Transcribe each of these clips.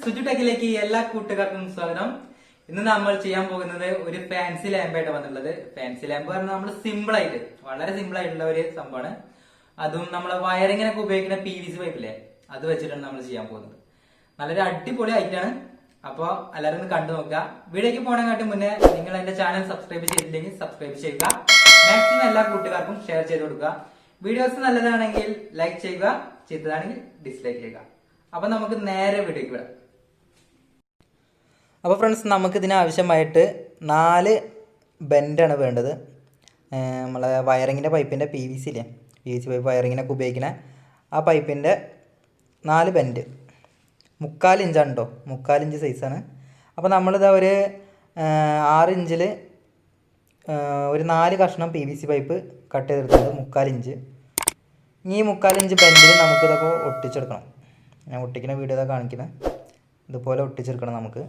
സുജു ടെക്കിലേക്ക് എല്ലാ കൂട്ടുകാർക്കും സ്വാഗതം. ഇന്ന് നമ്മൾ ചെയ്യാൻ പോകുന്നത് ഒരു ഫാൻസി ലാമ്പായിട്ട് വന്നിട്ടുള്ളത്. ഫാൻസി ലാമ്പ് പറഞ്ഞാൽ നമ്മൾ സിമ്പിൾ ആയിട്ട് വളരെ സിമ്പിൾ ആയിട്ടുള്ള ഒരു സംഭവമാണ്. അതും നമ്മളെ വയറിങ്ങിനൊക്കെ ഉപയോഗിക്കുന്ന PVC പൈപ്പില്ലേ, അത് വെച്ചിട്ടാണ് നമ്മൾ ചെയ്യാൻ പോകുന്നത്. നല്ലൊരു അടിപൊളി ഐറ്റാണ്. അപ്പോൾ എല്ലാവരും ഒന്ന് കണ്ടു നോക്കുക. വീഡിയോക്ക് പോകണമെങ്കിൽ മുന്നേ നിങ്ങൾ എന്റെ ചാനൽ സബ്സ്ക്രൈബ് ചെയ്തില്ലെങ്കിൽ സബ്സ്ക്രൈബ് ചെയ്യുക. മാക്സിമം എല്ലാ കൂട്ടുകാർക്കും ഷെയർ ചെയ്ത് കൊടുക്കുക. വീഡിയോസ് നല്ലതാണെങ്കിൽ ലൈക്ക് ചെയ്യുക, ചെയ്തതാണെങ്കിൽ ഡിസ്ലൈക്ക് ചെയ്യുക. അപ്പൊ നമുക്ക് നേരെ വീഡിയോക്ക് വിടാം. അപ്പോൾ ഫ്രണ്ട്സ്, നമുക്ക് ഇതിനാവശ്യമായിട്ട് 4 ബെൻഡാണ് വേണ്ടത്. നമ്മളെ വയറിങ്ങിൻ്റെ പൈപ്പിൻ്റെ PVC ഇല്ലേ, PVC പൈപ്പ് വയറിങ്ങിനൊക്കെ ഉപയോഗിക്കുന്ന ആ പൈപ്പിൻ്റെ 4 ബെൻഡ് 3/4 ഇഞ്ചാണ് കേട്ടോ, 3/4 ഇഞ്ച് സൈസാണ്. അപ്പോൾ നമ്മളിതാ ഒരു 6 ഇഞ്ചിൽ ഒരു 4 കഷ്ണം PVC പൈപ്പ് കട്ട് ചെയ്തെടുത്തത് 3/4 ഇഞ്ച്. ഈ 3/4 ഇഞ്ച് ബെൻഡിൽ നമുക്കിതൊക്കെ ഒട്ടിച്ചെടുക്കണം. ഞാൻ ഒട്ടിക്കുന്ന വീഡിയോ ഇതാ കാണിക്കുന്നത്, ഇതുപോലെ ഒട്ടിച്ചെടുക്കണം നമുക്ക്.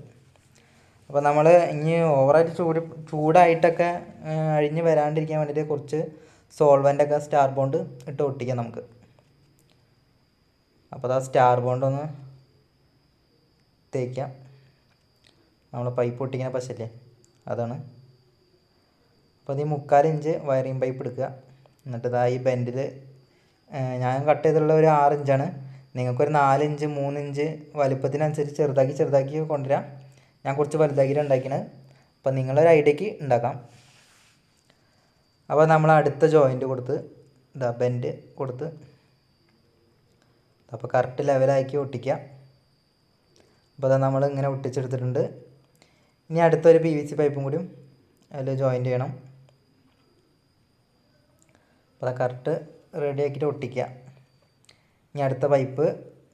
അപ്പോൾ നമ്മൾ ഇനി ഓവറായിട്ട് ചൂടായിട്ടൊക്കെ അഴിഞ്ഞ് വരാണ്ടിരിക്കാൻ വേണ്ടിയിട്ട് കുറച്ച് സോൾവൻ്റൊക്കെ സ്റ്റാർ ബോണ്ട് ഇട്ട് ഒട്ടിക്കാം നമുക്ക്. അപ്പോൾ ആ സ്റ്റാർ ബോണ്ട് ഒന്ന് തേക്കാം. നമ്മൾ പൈപ്പ് ഒട്ടിക്കുന്ന പശല്ലേ, അതാണ്. അപ്പോൾ അത് ഈ 3/4 ഇഞ്ച് വയറിങ് പൈപ്പ് എടുക്കുക. എന്നിട്ട് ഇതാ ഈ ബെൻഡിൽ ഞാൻ കട്ട് ചെയ്തിട്ടുള്ള ഒരു 6 ഇഞ്ചാണ്. നിങ്ങൾക്കൊരു 4 ഇഞ്ച് 3 ഇഞ്ച് വലുപ്പത്തിനനുസരിച്ച് ചെറുതാക്കി കൊണ്ടുവരാം. ഞാൻ കുറച്ച് വലുതാക്കിയിട്ട് ഉണ്ടാക്കിയത്. അപ്പോൾ നിങ്ങളൊരു ഐഡിയക്ക് ഉണ്ടാക്കാം. അപ്പോൾ നമ്മൾ അടുത്ത ജോയിൻ്റ് കൊടുത്ത് ഇതാ ബെൻഡ് കൊടുത്ത് അപ്പോൾ കറക്റ്റ് ലെവലാക്കി ഒട്ടിക്കുക. അപ്പോൾ അതാ നമ്മൾ ഇങ്ങനെ ഒട്ടിച്ചെടുത്തിട്ടുണ്ട്. ഇനി അടുത്തൊരു PVC പൈപ്പും കൂടി അതിൽ ജോയിൻ്റ് ചെയ്യണം. അപ്പോൾ അത് കറക്റ്റ് റെഡി ആക്കിയിട്ട് ഒട്ടിക്കുക. ഇനി അടുത്ത പൈപ്പ്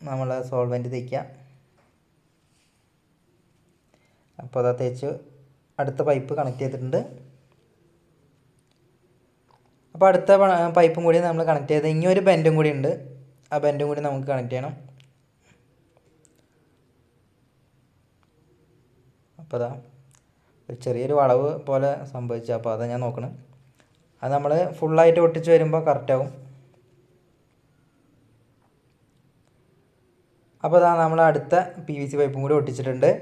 നമ്മൾ സോൾവെൻറ്റ് തേക്കുക. അപ്പോൾ അതാ തേച്ച് അടുത്ത പൈപ്പ് കണക്ട് ചെയ്തിട്ടുണ്ട്. അപ്പോൾ അടുത്ത പൈപ്പും കൂടി നമ്മൾ കണക്ട് ചെയ്ത് ഇനി ഒരു ബെൻഡും കൂടി ഉണ്ട്, ആ ബെൻഡും കൂടി നമുക്ക് കണക്ട് ചെയ്യണം. അപ്പോൾ അതാ ഒരു ചെറിയൊരു വളവ് പോലെ സംഭവിച്ചു. അപ്പോൾ അതാ ഞാൻ നോക്കണം. അത് നമ്മൾ ഫുള്ളായിട്ട് ഒട്ടിച്ച് വരുമ്പോൾ കറക്റ്റാവും. അപ്പോൾ അതാ നമ്മൾ അടുത്ത PVC പൈപ്പും കൂടി ഒട്ടിച്ചിട്ടുണ്ട്.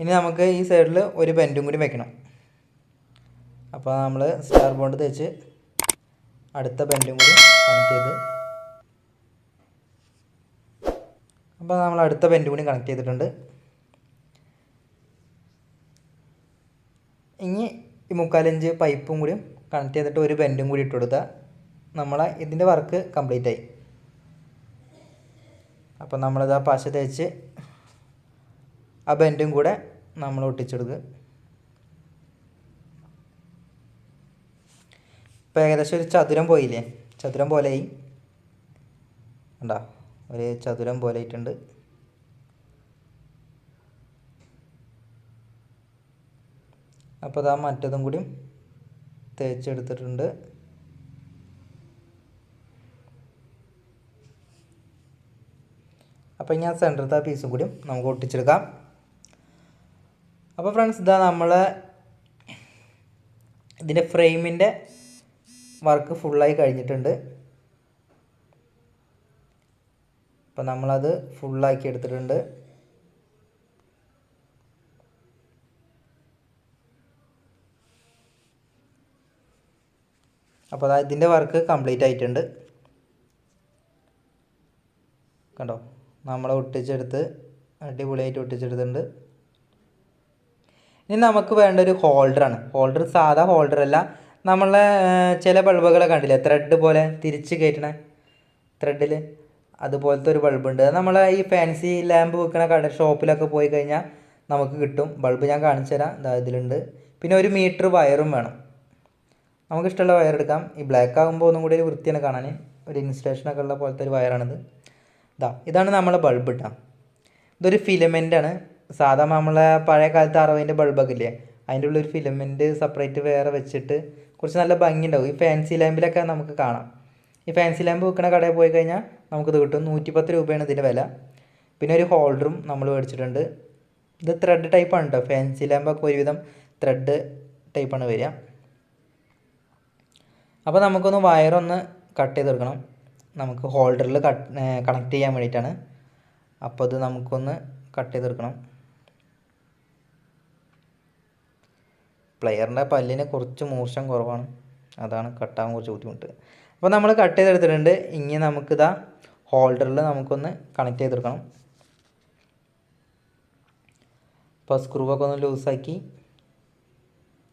ഇനി നമുക്ക് ഈ സൈഡിൽ ഒരു ബെൻഡും കൂടി വെക്കണം. അപ്പോൾ നമ്മൾ സ്റ്റാർ ബോണ്ട് തേച്ച് അടുത്ത ബെൻഡും കൂടി കണക്ട് ചെയ്ത് അപ്പോൾ നമ്മൾ അടുത്ത ബെൻഡും കൂടി കണക്ട് ചെയ്തിട്ടുണ്ട്. ഇനി ഈ 3/4 ഇഞ്ച് പൈപ്പും കൂടി കണക്ട് ചെയ്തിട്ട് ഒരു ബെൻഡും കൂടി ഇട്ട് കൊടുത്താൽ നമ്മളെ ഇതിൻ്റെ വർക്ക് കംപ്ലീറ്റ് ആയി. അപ്പോൾ നമ്മളിത് ആ പശ തേച്ച് ആ ബെൻഡും കൂടെ നമ്മൾ ഒട്ടിച്ചെടുക്കുക. ഇപ്പോൾ ഏകദേശം ഒരു ചതുരം പോയില്ലേ, ചതുരം പോലെയായി ഉണ്ടോ, ഒരു ചതുരം പോലെ ആയിട്ടുണ്ട്. അപ്പോൾ അതാ മറ്റതും കൂടി തേച്ചെടുത്തിട്ടുണ്ട്. അപ്പോൾ ഞാൻ സെൻറ്ററത്തെ ആ പീസും കൂടി നമുക്ക് ഒട്ടിച്ചെടുക്കാം. അപ്പോൾ ഫ്രണ്ട്സ്, ഇതാ നമ്മൾ ഇതിൻ്റെ ഫ്രെയിമിൻ്റെ വർക്ക് ഫുള്ളായി കഴിഞ്ഞിട്ടുണ്ട്. അപ്പോൾ നമ്മളത് ഫുള്ളാക്കി എടുത്തിട്ടുണ്ട്. അപ്പോൾ അതാ ഇതിൻ്റെ വർക്ക് കംപ്ലീറ്റ് ആയിട്ടുണ്ട്. കണ്ടോ, നമ്മൾ ഒട്ടിച്ചെടുത്ത് അടിപൊളിയായിട്ട് ഒട്ടിച്ചെടുത്തിട്ടുണ്ട്. ഇനി നമുക്ക് വേണ്ട ഒരു ഹോൾഡറാണ്. ഹോൾഡർ സാധാ ഹോൾഡറല്ല, നമ്മളെ ചില ബൾബുകളെ കണ്ടില്ലേ, ത്രെഡ് പോലെ തിരിച്ച് കയറ്റണ ത്രെഡിൽ, അതുപോലത്തെ ഒരു ബൾബുണ്ട്. അത് നമ്മളെ ഈ ഫാൻസി ലാമ്പ് വെക്കുന്ന ഷോപ്പിലൊക്കെ പോയി കഴിഞ്ഞാൽ നമുക്ക് കിട്ടും. ബൾബ് ഞാൻ കാണിച്ചു തരാം, ഇതാ ഇതിലുണ്ട്. പിന്നെ 1 മീറ്റർ വയറും വേണം. നമുക്കിഷ്ടമുള്ള വയർ എടുക്കാം. ഈ ബ്ലാക്ക് ആകുമ്പോൾ ഒന്നും കൂടി ഒരു വൃത്തിയാണ് കാണാൻ, ഒരു ഇൻസ്റ്റലേഷനൊക്കെ ഉള്ള പോലത്തെ ഒരു വയറാണിത്. ഇതാണ് നമ്മളെ ബൾബ് ഇട്ടാ. ഇതൊരു ഫിലമെൻ്റാണ്. സാധാ നമ്മളെ പഴയ കാലത്ത് 60-ൻ്റെ ബൾബൊക്കെ ഇല്ലേ, അതിൻ്റെ ഉള്ളൊരു ഫിലമെൻറ്റ് സെപ്പറേറ്റ് വേറെ വെച്ചിട്ട് കുറച്ച് നല്ല ഭംഗി ഉണ്ടാവും. ഈ ഫാൻസി ലാമ്പിലൊക്കെ നമുക്ക് കാണാം. ഈ ഫാൻസി ലാമ്പ് വിൽക്കുന്ന കടയിൽ പോയി കഴിഞ്ഞാൽ നമുക്കിത് കിട്ടും. 110 രൂപയാണ് ഇതിൻ്റെ വില. പിന്നെ ഒരു ഹോൾഡറും നമ്മൾ മേടിച്ചിട്ടുണ്ട്. ഇത് ത്രെഡ് ടൈപ്പാണ് കേട്ടോ. ഫാൻസി ലാമ്പൊക്കെ ഒരുവിധം ത്രെഡ് ടൈപ്പാണ് വരിക. അപ്പോൾ നമുക്കൊന്ന് വയറൊന്ന് കട്ട് ചെയ്തെടുക്കണം. നമുക്ക് ഹോൾഡറിൽ കണക്ട് ചെയ്യാൻ വേണ്ടിയിട്ടാണ്. അപ്പോൾ അത് നമുക്കൊന്ന് കട്ട് ചെയ്തെടുക്കണം. പ്ലെയറിൻ്റെ പല്ലിന് കുറച്ച് മൂർച്ചം കുറവാണ്, അതാണ് കട്ടാകാൻ കുറച്ച് ബുദ്ധിമുട്ട്. അപ്പോൾ നമ്മൾ കട്ട് ചെയ്തെടുത്തിട്ടുണ്ട്. ഇനി നമുക്കിതാ ഹോൾഡറിൽ നമുക്കൊന്ന് കണക്ട് ചെയ്തെടുക്കണം. അപ്പോൾ സ്ക്രൂവൊക്കെ ഒന്ന് ലൂസാക്കി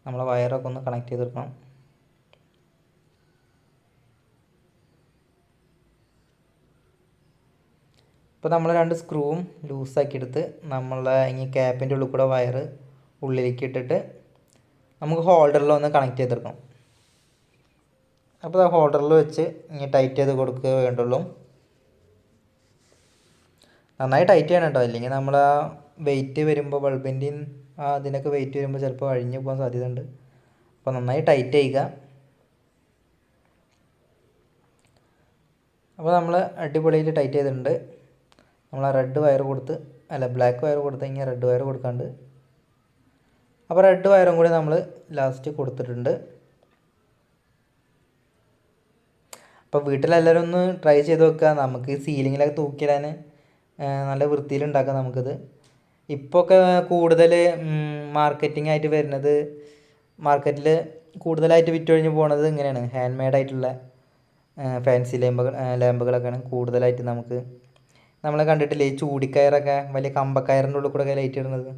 നമ്മളെ വയറൊക്കെ ഒന്ന് കണക്ട് ചെയ്തെടുക്കണം. ഇപ്പോൾ നമ്മൾ 2 സ്ക്രൂവും ലൂസാക്കിയെടുത്ത് നമ്മളെ ഇനി ക്യാപ്പിൻ്റെ ഉള്ളിൽ കൂടെ വയർ ഉള്ളിലേക്ക് ഇട്ടിട്ട് നമുക്ക് ഹോൾഡറിൽ ഒന്ന് കണക്ട് ചെയ്തെടുക്കണം. അപ്പോൾ ആ ഹോൾഡറിൽ വെച്ച് ഇനി ടൈറ്റ് ചെയ്ത് കൊടുക്കുക വേണ്ടുള്ളൂ. നന്നായി ടൈറ്റ് ചെയ്യണം കേട്ടോ, അല്ലെങ്കിൽ നമ്മൾ ആ വെയിറ്റ് വരുമ്പോൾ ബൾബിൻ്റെയും അതിനൊക്കെ വെയിറ്റ് വരുമ്പോൾ ചിലപ്പോൾ അഴിഞ്ഞു പോകാൻ സാധ്യതയുണ്ട്. അപ്പോൾ നന്നായി ടൈറ്റ് ചെയ്യുക. അപ്പോൾ നമ്മൾ അടിപൊളിയിൽ ടൈറ്റ് ചെയ്തിട്ടുണ്ട്. നമ്മൾ ആ റെഡ് വയർ കൊടുത്ത് ബ്ലാക്ക് വയർ കൊടുത്ത് ഇങ്ങനെ റെഡ് വയർ കൊടുക്കാണ്ട്. അപ്പോൾ റെഡ് വയറും കൂടി നമ്മൾ ലാസ്റ്റ് കൊടുത്തിട്ടുണ്ട്. അപ്പോൾ വീട്ടിലെല്ലാവരും ഒന്ന് ട്രൈ ചെയ്ത് നോക്കുക. നമുക്ക് സീലിങ്ങിലൊക്കെ തൂക്കിയിടാൻ നല്ല വൃത്തിയിലുണ്ടാക്കാം നമുക്കിത്. ഇപ്പോൾ ഒക്കെ കൂടുതൽ മാർക്കറ്റിംഗ് ആയിട്ട് വരുന്നത്, മാർക്കറ്റിൽ കൂടുതലായിട്ട് വിറ്റൊഴിഞ്ഞ് പോകുന്നത് ഇങ്ങനെയാണ്, ഹാൻഡ് മെയ്ഡായിട്ടുള്ള ഫാൻസി ലാമ്പുകളൊക്കെയാണ് കൂടുതലായിട്ട് നമുക്ക്. നമ്മൾ കണ്ടിട്ടില്ലേ ഈ ചൂടിക്കയറൊക്കെ വലിയ കമ്പക്കയറിൻ്റെ ഉള്ളിൽ കൂടെ ഒക്കെ ലൈറ്റ് ഇടുന്നത്,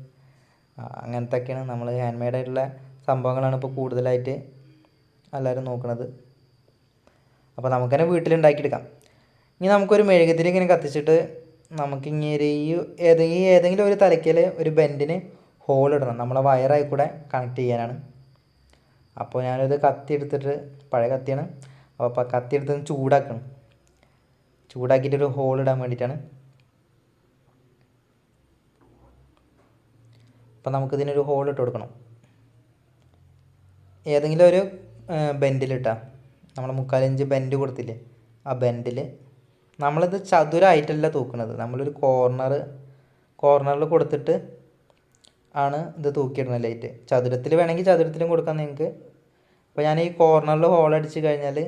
അങ്ങനത്തെയൊക്കെയാണ്. നമ്മൾ ഹാൻഡ് മെയ്ഡായിട്ടുള്ള സംഭവങ്ങളാണ് ഇപ്പോൾ കൂടുതലായിട്ട് എല്ലാവരും നോക്കുന്നത്. അപ്പോൾ നമുക്ക് തന്നെ വീട്ടിലുണ്ടാക്കിയെടുക്കാം. ഇനി നമുക്കൊരു മെഴുകുതിരി ഇങ്ങനെ കത്തിച്ചിട്ട് നമുക്കിങ്ങനെ ഏതെങ്കിലും ഒരു തലയ്ക്കൽ ഒരു ബെൻഡിന് ഹോൾ ഇടണം. നമ്മളെ വയറായി കൂടെ കണക്ട് ചെയ്യാനാണ്. അപ്പോൾ ഞാനത് കത്തി എടുത്തിട്ട്, പഴയ കത്തിയാണ്, അപ്പോൾ കത്തി എടുത്ത് ചൂടാക്കണം. ചൂടാക്കിയിട്ടൊരു ഹോൾ ഇടാൻ വേണ്ടിയിട്ടാണ്. അപ്പോൾ നമുക്കിതിനൊരു ഹോൾ ഇട്ട് കൊടുക്കണം. ഏതെങ്കിലും ഒരു ബെൻഡിലിട്ടാൽ, നമ്മൾ 3/4 ഇഞ്ച് ബെൻഡ് കൊടുത്തില്ലേ, ആ ബെൻഡിൽ നമ്മളിത് ചതുരമായിട്ടല്ല തൂക്കുന്നത്. നമ്മളൊരു കോർണറിൽ കൊടുത്തിട്ട് ആണ് ഇത് തൂക്കിയിടുന്നത് ലൈറ്റ്. ചതുരത്തിൽ വേണമെങ്കിൽ ചതുരത്തിലും കൊടുക്കാം നിങ്ങൾക്ക്. അപ്പോൾ ഞാൻ ഈ കോർണറിൽ ഹോൾ അടിച്ച് കഴിഞ്ഞാൽ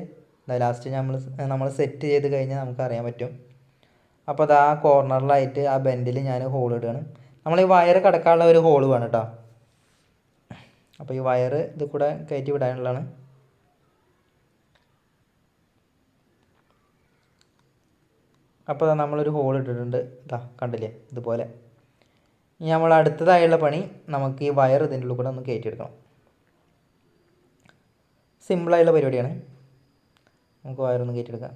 ലാസ്റ്റ് നമ്മൾ സെറ്റ് ചെയ്ത് കഴിഞ്ഞാൽ നമുക്ക് അറിയാൻ പറ്റും. അപ്പോൾ അത് ആ കോർണറിലായിട്ട് ആ ബെൻഡിൽ ഞാൻ ഹോൾ ഇടുകയാണ്. നമ്മൾ ഈ വയർ കിടക്കാനുള്ള ഒരു ഹോൾ വേണം കേട്ടോ. അപ്പോൾ ഈ വയർ ഇത് കൂടെ കയറ്റി വിടാനുള്ളതാണ്. അപ്പോൾ നമ്മളൊരു ഹോൾ ഇട്ടിട്ടുണ്ട്, ഇതാ കണ്ടില്ലേ ഇതുപോലെ. ഇനി നമ്മൾ അടുത്തതായുള്ള പണി നമുക്ക് ഈ വയർ ഇതിൻ്റെ ഉള്ളിൽ കൂടെ ഒന്ന് കയറ്റിയെടുക്കണം. സിമ്പിളായുള്ള പരിപാടിയാണ്. നമുക്ക് വയറൊന്ന് കയറ്റിയെടുക്കാം.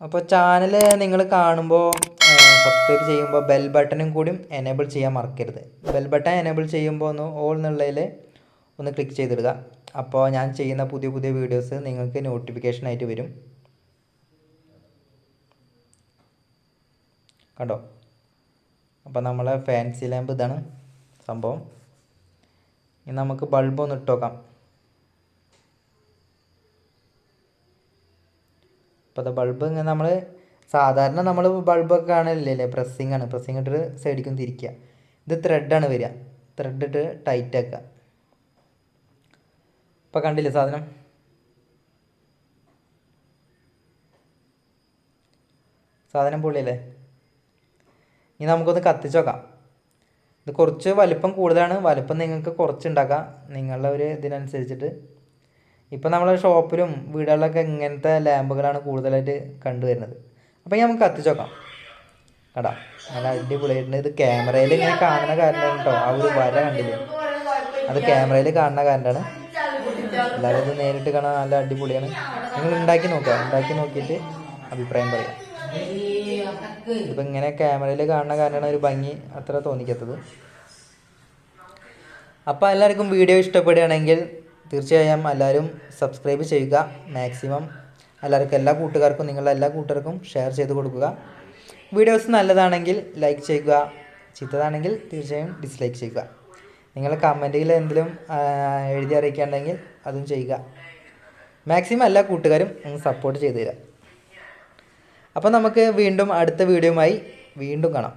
അപ്പോൾ ചാനൽ നിങ്ങൾ കാണുമ്പോൾ സബ്സ്ക്രൈബ് ചെയ്യുമ്പോൾ ബെൽ ബട്ടണും കൂടിയും എനേബിൾ ചെയ്യാൻ മറക്കരുത്. ബെൽ ബട്ടൺ എനേബിൾ ചെയ്യുമ്പോൾ ഒന്ന് ഓൾ എന്നുള്ളതിൽ ഒന്ന് ക്ലിക്ക് ചെയ്തിടുക. അപ്പോൾ ഞാൻ ചെയ്യുന്ന പുതിയ പുതിയ വീഡിയോസ് നിങ്ങൾക്ക് നോട്ടിഫിക്കേഷനായിട്ട് വരും. കണ്ടോ? അപ്പോൾ നമ്മളെ ഫാൻസി ലാമ്പ് ഇതാണ് സംഭവം. ഇനി നമുക്ക് ബൾബ് ഒന്ന് ഇട്ട് നോക്കാം. അപ്പോൾ അത് ബൾബ് ഇങ്ങനെ നമ്മൾ സാധാരണ നമ്മൾ ബൾബൊക്കെ കാണലില്ലേ, പ്രസ്സിങ് ആണ്. പ്രസ്സിങ് ഇട്ടിട്ട് സൈഡിലേക്കും തിരിക്കുക. ഇത് ത്രെഡാണ് വരിക. ത്രെഡ് ഇട്ട് ടൈറ്റ് ആക്കുക. ഇപ്പോൾ കണ്ടില്ലേ സാധനം? സാധനം പൊള്ളിയല്ലേ? ഇനി നമുക്കൊന്ന് കത്തിച്ച് നോക്കാം. ഇത് കുറച്ച് വലിപ്പം കൂടുതലാണ്. വലിപ്പം നിങ്ങൾക്ക് കുറച്ചുണ്ടാക്കാം നിങ്ങളുടെ ഒരു ഇതിനനുസരിച്ചിട്ട്. ഇപ്പം നമ്മളെ ഷോപ്പിലും വീടുകളിലൊക്കെ ഇങ്ങനത്തെ ലാമ്പുകളാണ് കൂടുതലായിട്ട് കണ്ടുവരുന്നത്. അപ്പോൾ നമുക്ക് കത്തിച്ച് നോക്കാം. കേട്ടോ, നല്ല അടിപൊളിയായിട്ടുണ്ട്. ഇത് ക്യാമറയിൽ ഇങ്ങനെ കാണുന്ന കാരണമാണ് കേട്ടോ. ആ ഒരു വര കണ്ടില്ലേ, അത് ക്യാമറയിൽ കാണുന്ന കാരണമാണ്. എല്ലാവരും ഇത് നേരിട്ട് കാണാൻ നല്ല അടിപൊളിയാണ്. നിങ്ങൾ ഉണ്ടാക്കി നോക്കുക. ഉണ്ടാക്കി നോക്കിയിട്ട് അഭിപ്രായം പറയാം. ഇതിപ്പോൾ ഇങ്ങനെ ക്യാമറയിൽ കാണുന്ന കാരണമാണ് ഒരു ഭംഗി അത്ര തോന്നിക്കാത്തത്. അപ്പോൾ എല്ലാവർക്കും വീഡിയോ ഇഷ്ടപ്പെടുകയാണെങ്കിൽ തീർച്ചയായും എല്ലാവരും സബ്സ്ക്രൈബ് ചെയ്യുക. മാക്സിമം എല്ലാവർക്കും, എല്ലാ കൂട്ടുകാർക്കും, നിങ്ങളുടെ എല്ലാ കൂട്ടുകാർക്കും ഷെയർ ചെയ്ത് കൊടുക്കുക. വീഡിയോസ് നല്ലതാണെങ്കിൽ ലൈക്ക് ചെയ്യുക, ചീത്തതാണെങ്കിൽ തീർച്ചയായും ഡിസ്ലൈക്ക് ചെയ്യുക. നിങ്ങൾ കമൻറ്റിൽ എന്തെങ്കിലും എഴുതി അറിയിക്കുകയുണ്ടെങ്കിൽ അതും ചെയ്യുക. മാക്സിമം എല്ലാ കൂട്ടുകാരും സപ്പോർട്ട് ചെയ്തു തരാം. അപ്പോൾ നമുക്ക് വീണ്ടും അടുത്ത വീഡിയോയുമായി വീണ്ടും കാണാം.